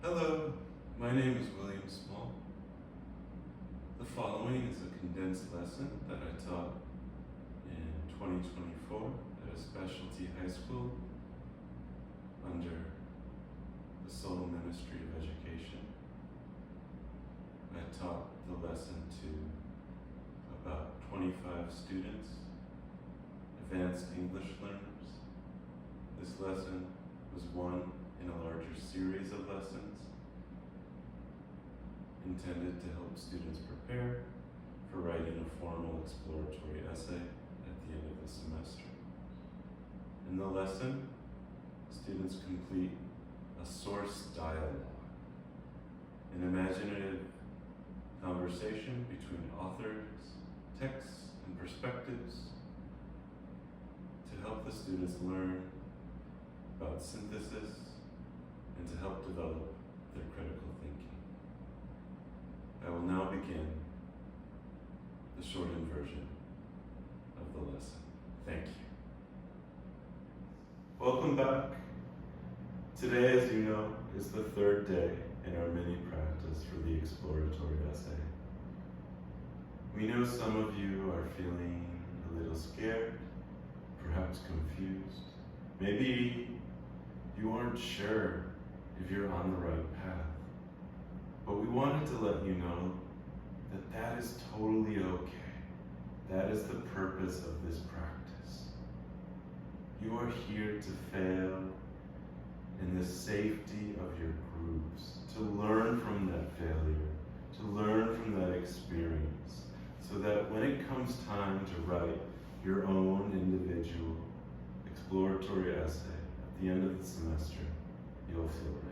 Hello, my name is William Small. The following is a condensed lesson that I taught in 2024 at a specialty high school under the Soul Ministry of Education. I taught the lesson to about 25 students, advanced English learners. This lesson was one in a larger series of lessons intended to help students prepare for writing a formal exploratory essay at the end of the semester. In the lesson, students complete a source dialogue, an imaginative conversation between authors, texts, and perspectives to help the students learn about synthesis and to help develop their critical thinking. I will now begin the shortened version of the lesson. Thank you. Welcome back. Today, as you know, is the third day in our mini practice for the exploratory essay. We know some of you are feeling a little scared, perhaps confused. Maybe you aren't sure if you're on the right path. But we wanted to let you know that that is totally okay. That is the purpose of this practice. You are here to fail in the safety of your grooves, to learn from that failure, to learn from that experience, so that when it comes time to write your own individual exploratory essay at the end of the semester, you'll feel ready.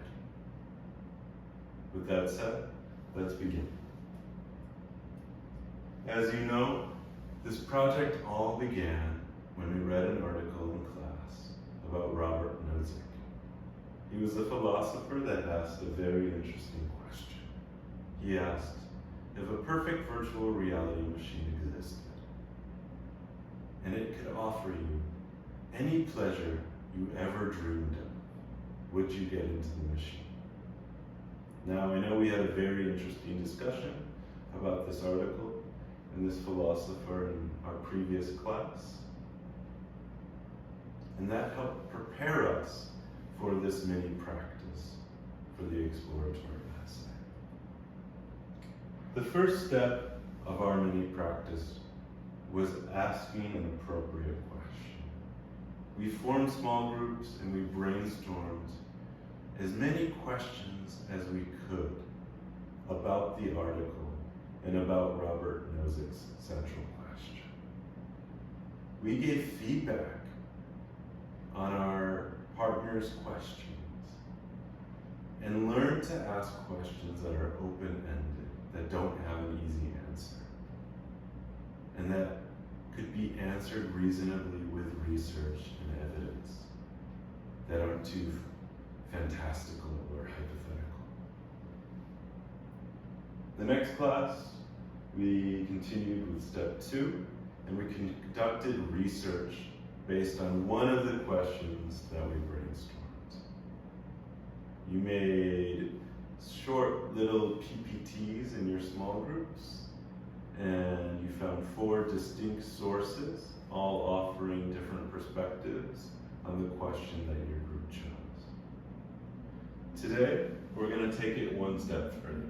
With that said, let's begin. As you know, this project all began when we read an article in class about Robert Nozick. He was a philosopher that asked a very interesting question. He asked if a perfect virtual reality machine existed, and it could offer you any pleasure you ever dreamed of, would you get into the machine? Now, I know we had a very interesting discussion about this article and this philosopher in our previous class. And that helped prepare us for this mini practice for the exploratory essay. The first step of our mini practice was asking an appropriate question. We formed small groups and we brainstormed as many questions as we could about the article and about Robert Nozick's central question. We gave feedback on our partners' questions and learned to ask questions that are open-ended, that don't have an easy answer, and that could be answered reasonably with research and evidence that aren't too fantastical or hypothetical. The next class, we continued with step 2, and we conducted research based on one of the questions that we brainstormed. You made short little PPTs in your small groups, and you found 4 distinct sources, all offering different perspectives on the question that your group chose. Today, we're going to take it one step further.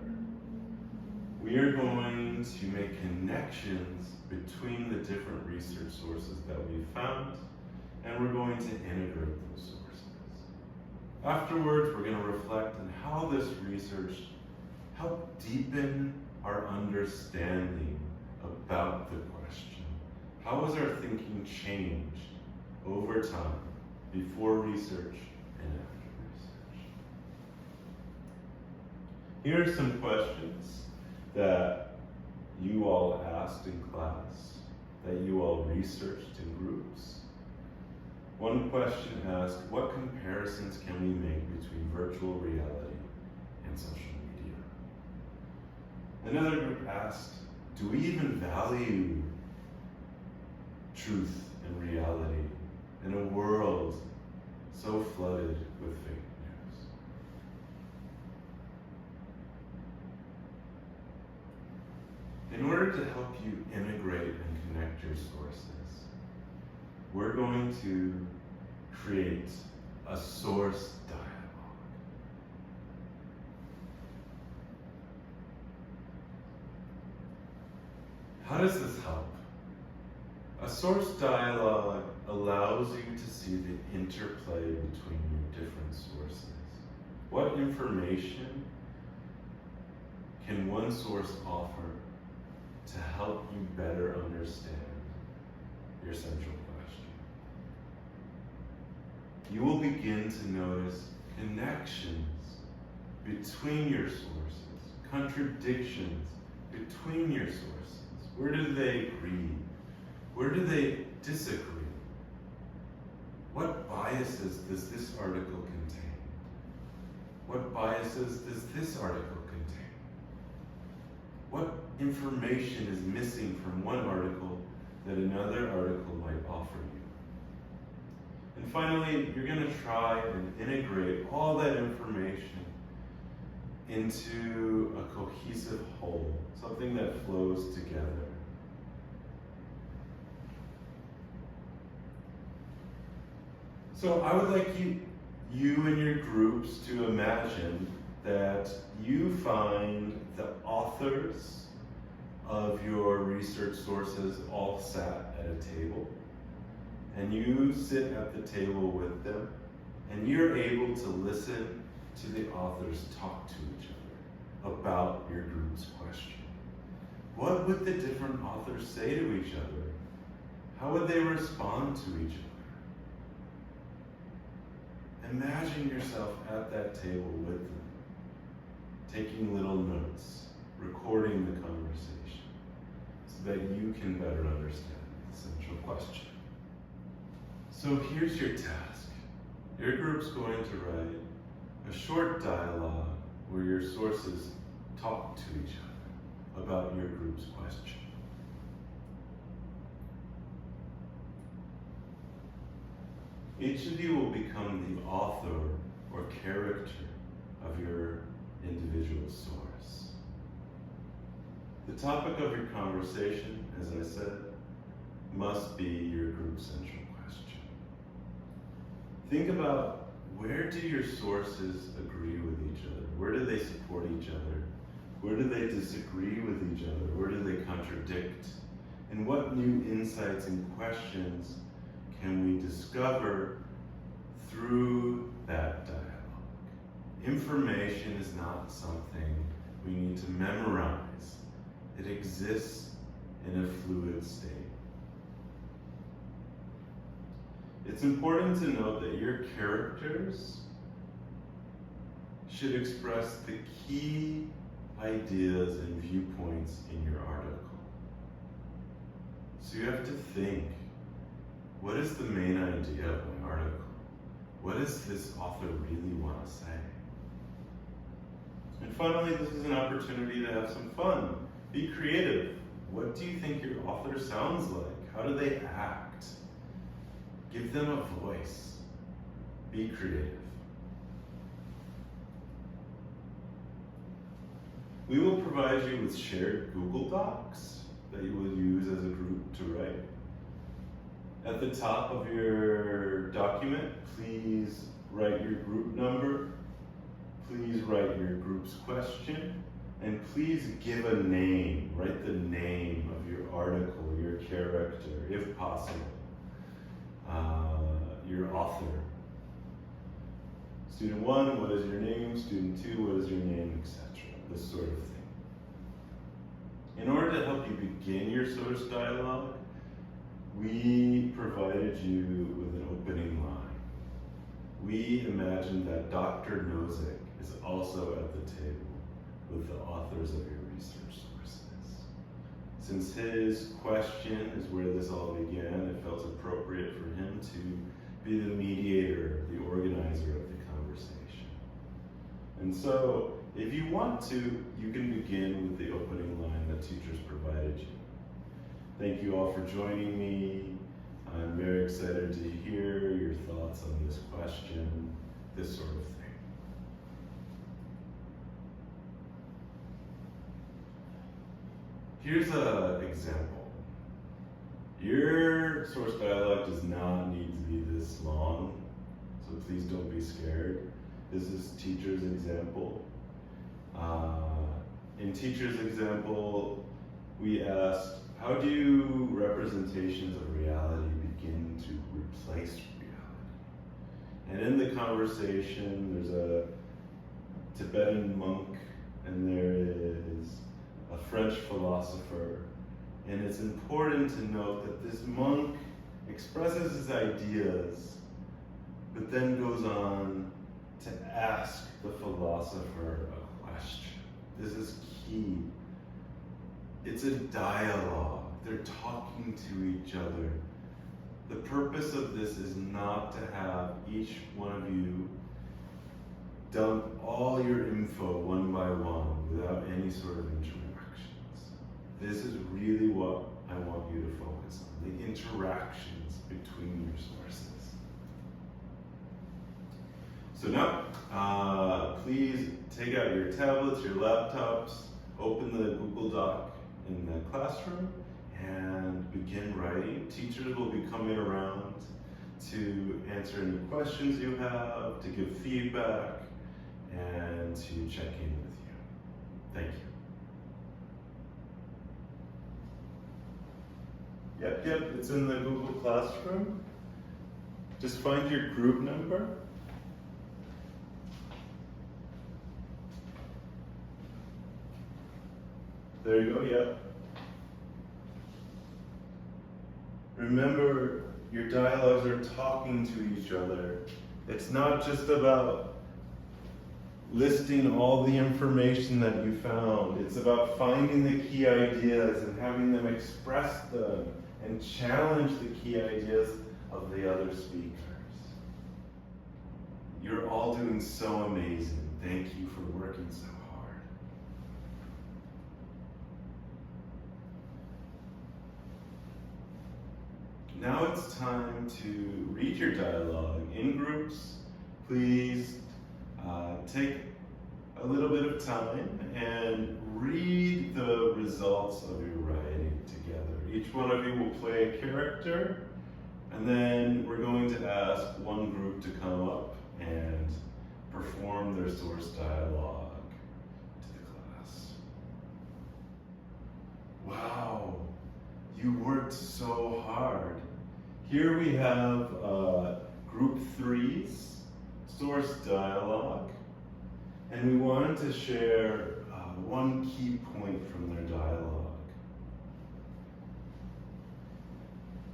We are going to make connections between the different research sources that we've found, and we're going to integrate those sources. Afterwards, we're going to reflect on how this research helped deepen our understanding about the question. How has our thinking changed over time, before research and after research? Here are some questions that you all asked in class, that you all researched in groups. One question asked, what comparisons can we make between virtual reality and social media? Another group asked, do we even value truth and reality in a world so flooded with fake news? order to help you integrate and connect your sources, we're going to create a source dialogue. How does this help? A source dialogue allows you to see the interplay between your different sources. What information can one source offer to help you better understand your central question? You will begin to notice connections between your sources, contradictions between your sources. Where do they agree? Where do they disagree? What biases does this article contain? What biases does this article contain? What information is missing from one article that another article might offer you? And finally, you're going to try and integrate all that information into a cohesive whole, something that flows together. So I would like you and your groups to imagine that you find the authors of your research sources all sat at a table, and you sit at the table with them, and you're able to listen to the authors talk to each other about your group's question. What would the different authors say to each other? How would they respond to each other? Imagine yourself at that table with them, taking little notes, recording the conversation, so that you can better understand the central question. So here's your task. Your group's going to write a short dialogue where your sources talk to each other about your group's question. Each of you will become the author or character of your individual source. The topic of your conversation, as I said, must be your group's central question. Think about, where do your sources agree with each other? Where do they support each other? Where do they disagree with each other? Where do they contradict? And what new insights and questions can we discover through that dialogue? Information is not something we need to memorize. It exists in a fluid state. It's important to note that your characters should express the key ideas and viewpoints in your article. So you have to think, what is the main idea of my article? What does this author really want to say? And finally, this is an opportunity to have some fun. Be creative. What do you think your author sounds like? How do they act? Give them a voice. Be creative. We will provide you with shared Google Docs that you will use as a group to write. At the top of your document, please write your group number, please write your group's question, and please give a name. Write the name of your article, your character, if possible, your author. Student 1, what is your name? Student 2, what is your name, etc. This sort of thing. In order to help you begin your source dialogue, we provided you with an opening line. We imagined that Dr. Nozick is also at the table with the authors of your research sources. Since his question is where this all began, it felt appropriate for him to be the mediator, the organizer of the conversation. And so, if you want to, you can begin with the opening line that teachers provided you. Thank you all for joining me. I'm very excited to hear your thoughts on this question, this sort of thing. Here's an example. Your source dialogue does not need to be this long, so please don't be scared. This is teacher's example. In teacher's example, we asked, how do representations of reality begin to replace reality? And in the conversation, there's a Tibetan monk and there is a French philosopher. And it's important to note that this monk expresses his ideas, but then goes on to ask the philosopher a question. This is key. It's a dialogue. They're talking to each other. The purpose of this is not to have each one of you dump all your info one by one without any sort of interactions. This is really what I want you to focus on, the interactions between your sources. So now, please take out your tablets, your laptops, open the Google Doc in the classroom, and begin writing. Teachers will be coming around to answer any questions you have, to give feedback, and to check in with you. Thank you. Yep, it's in the Google Classroom. Just find your group number. There you go, yep. Remember, your dialogues are talking to each other. It's not just about listing all the information that you found. It's about finding the key ideas and having them express them and challenge the key ideas of the other speakers. You're all doing so amazing. Thank you for working so hard. Now it's time to read your dialogue in groups. Please take a little bit of time and read the results of your writing together. Each one of you will play a character, and then we're going to ask one group to come up and perform their source dialogue to the class. Wow, you worked so hard. Here we have group 3's source dialogue, and we wanted to share one key point from their dialogue.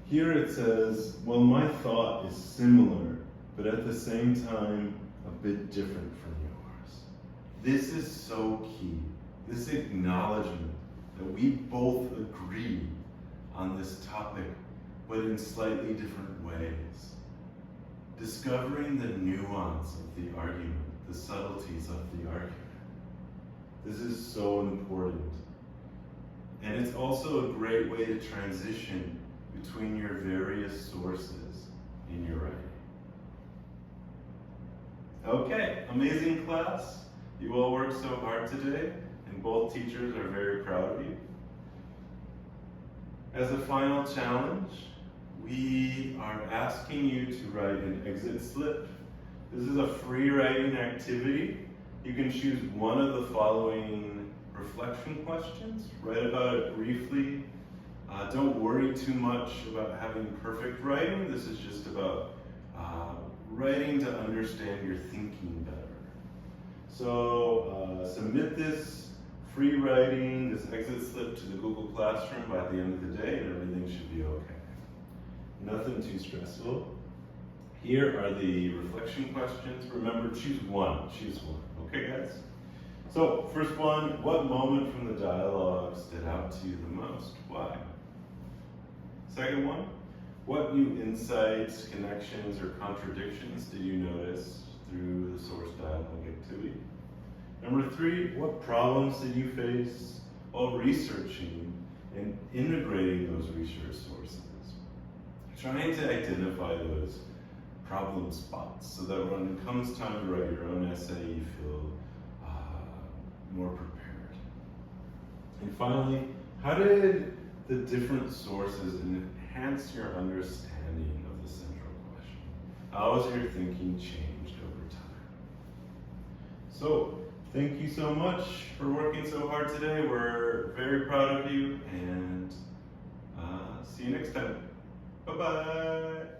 Here it says, well, my thought is similar, but at the same time, a bit different from yours. This is so key, this acknowledgement that we both agree on this topic, but in slightly different ways. Discovering the nuance of the argument, the subtleties of the argument. This is so important. And it's also a great way to transition between your various sources in your writing. Okay, amazing class. You all worked so hard today, and both teachers are very proud of you. As a final challenge, we are asking you to write an exit slip. This is a free writing activity. You can choose one of the following reflection questions. Write about it briefly. Don't worry too much about having perfect writing. This is just about writing to understand your thinking better. So submit this free writing, this exit slip to the Google Classroom by the end of the day, and everything should be okay. Nothing too stressful. Here are the reflection questions. Remember, choose one. Okay, guys? So, first one, what moment from the dialogue stood out to you the most? Why? Second one, what new insights, connections, or contradictions did you notice through the source dialogue activity? Number 3, what problems did you face while researching and integrating those research sources? Trying to identify those problem spots so that when it comes time to write your own essay, you feel more prepared. And finally, How did the different sources enhance your understanding of the central question? How has your thinking changed over time? So, thank you so much for working so hard today. We're very proud of you, and see you next time. Bye-bye.